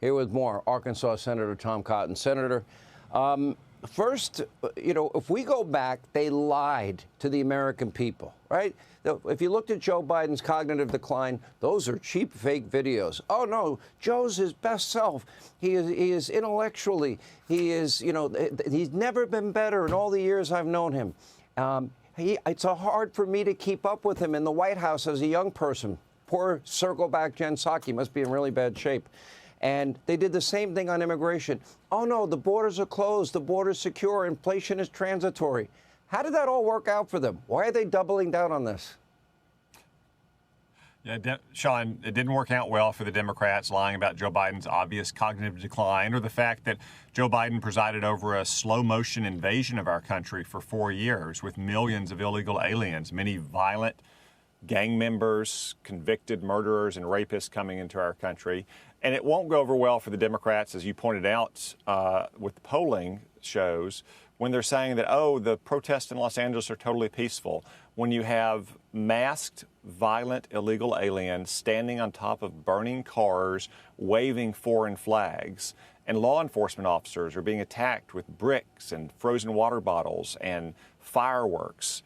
Here with more, Arkansas Senator Tom Cotton. Senator, first, if we go back, they lied to the American people, right? If you looked at Joe Biden's cognitive decline, those are cheap, fake videos. Oh, no, Joe's his best self. He is intellectually, he's never been better in all the years I've known him. It's hard for me to keep up with him in the White House as a young person. Poor circle back Jen Psaki must be in really bad shape. And they did the same thing on immigration. Oh, no, the borders are closed. The border's secure. Inflation is transitory. How did that all work out for them? Why are they doubling down on this? Yeah, Sean, it didn't work out well for the Democrats, lying about Joe Biden's obvious cognitive decline or the fact that Joe Biden presided over a slow-motion invasion of our country for 4 years with millions of illegal aliens, many violent gang members, convicted murderers and rapists coming into our country. And it won't go over well for the Democrats, as you pointed out, with the polling shows, when they're saying that, oh, the protests in Los Angeles are totally peaceful. When you have masked, violent, illegal aliens standing on top of burning cars, waving foreign flags, and law enforcement officers are being attacked with bricks and frozen water bottles and fireworks.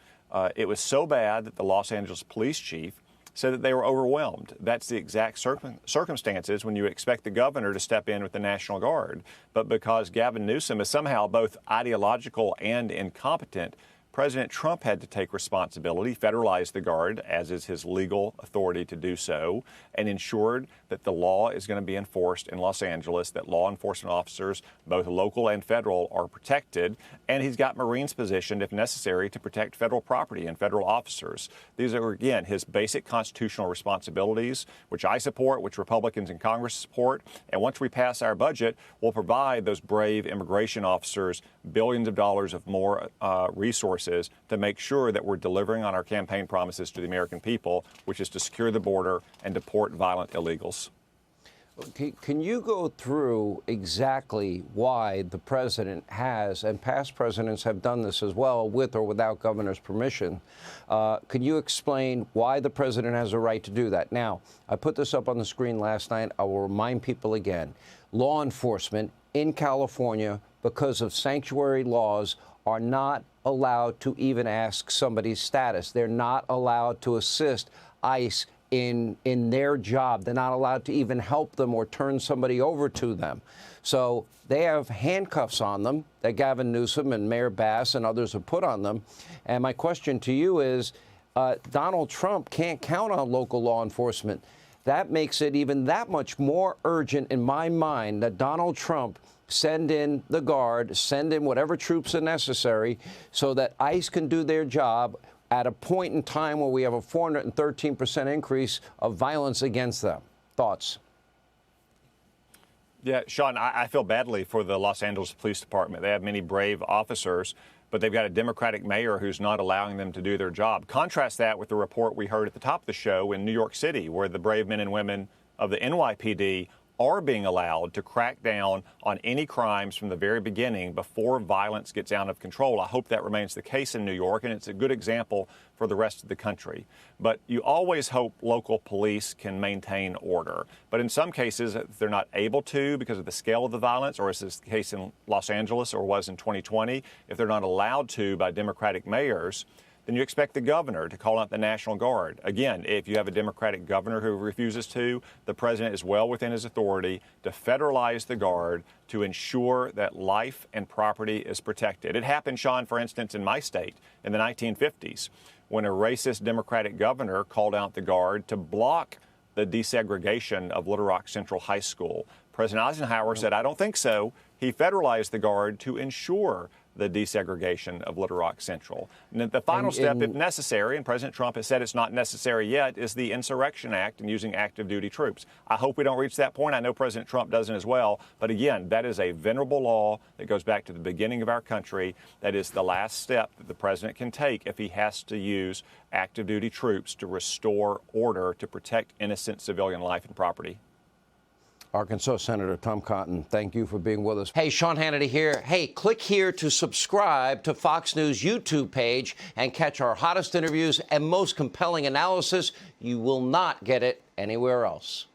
It was so bad that the Los Angeles police chief said that they were overwhelmed. That's the exact circumstances when you expect the governor to step in with the National Guard. But because Gavin Newsom is somehow both ideological and incompetent, President Trump had to take responsibility, federalize the Guard, as is his legal authority to do so, and ensured that the law is going to be enforced in Los Angeles, that law enforcement officers, both local and federal, are protected, and he's got Marines positioned, if necessary, to protect federal property and federal officers. These are, again, his basic constitutional responsibilities, which I support, which Republicans in Congress support, and once we pass our budget, we'll provide those brave immigration officers billions of dollars of more resources to make sure that we're delivering on our campaign promises to the American people, which is to secure the border and deport violent illegals. Can you go through exactly why the president has, and past presidents have done this as well, with or without governor's permission? Can you explain why the president has a right to do that? Now, I put this up on the screen last night. I will remind people again. Law enforcement in California, because of sanctuary laws, are not allowed to even ask somebody's status. They're not allowed to assist ICE in their job. They're not allowed to even help them or turn somebody over to them. So they have handcuffs on them that Gavin Newsom and Mayor Bass and others have put on them. And my question to you is, Donald Trump can't count on local law enforcement. That makes it even that much more urgent in my mind that Donald Trump send in the Guard, send in whatever troops are necessary so that ICE can do their job at a point in time where we have a 413% increase of violence against them. Thoughts? Yeah, Sean, I feel badly for the Los Angeles Police Department. They have many brave officers, but they've got a Democratic mayor who's not allowing them to do their job. Contrast that with the report we heard at the top of the show in New York City, where the brave men and women of the NYPD are being allowed to crack down on any crimes from the very beginning before violence gets out of control. I hope that remains the case in New York, and it's a good example for the rest of the country. But you always hope local police can maintain order. But in some cases, if they're not able to because of the scale of the violence, or as is the case in Los Angeles or was in 2020, if they're not allowed to by Democratic mayors, then you expect the governor to call out the National Guard. Again, if you have a Democratic governor who refuses to, the president is well within his authority to federalize the Guard to ensure that life and property is protected. It happened, Sean, for instance, in my state in the 1950s when a racist Democratic governor called out the Guard to block the desegregation of Little Rock Central High School. President Eisenhower said, I don't think so. He federalized the Guard to ensure the desegregation of Little Rock Central. And the final step, if necessary, and President Trump has said it's not necessary yet, is the Insurrection Act and using active duty troops. I hope we don't reach that point. I know President Trump doesn't as well. But again, that is a venerable law that goes back to the beginning of our country. That is the last step that the president can take if he has to use active duty troops to restore order to protect innocent civilian life and property. Arkansas Senator Tom Cotton, thank you for being with us. Hey, Sean Hannity here. Hey, click here to subscribe to Fox News YouTube page and catch our hottest interviews and most compelling analysis. You will not get it anywhere else.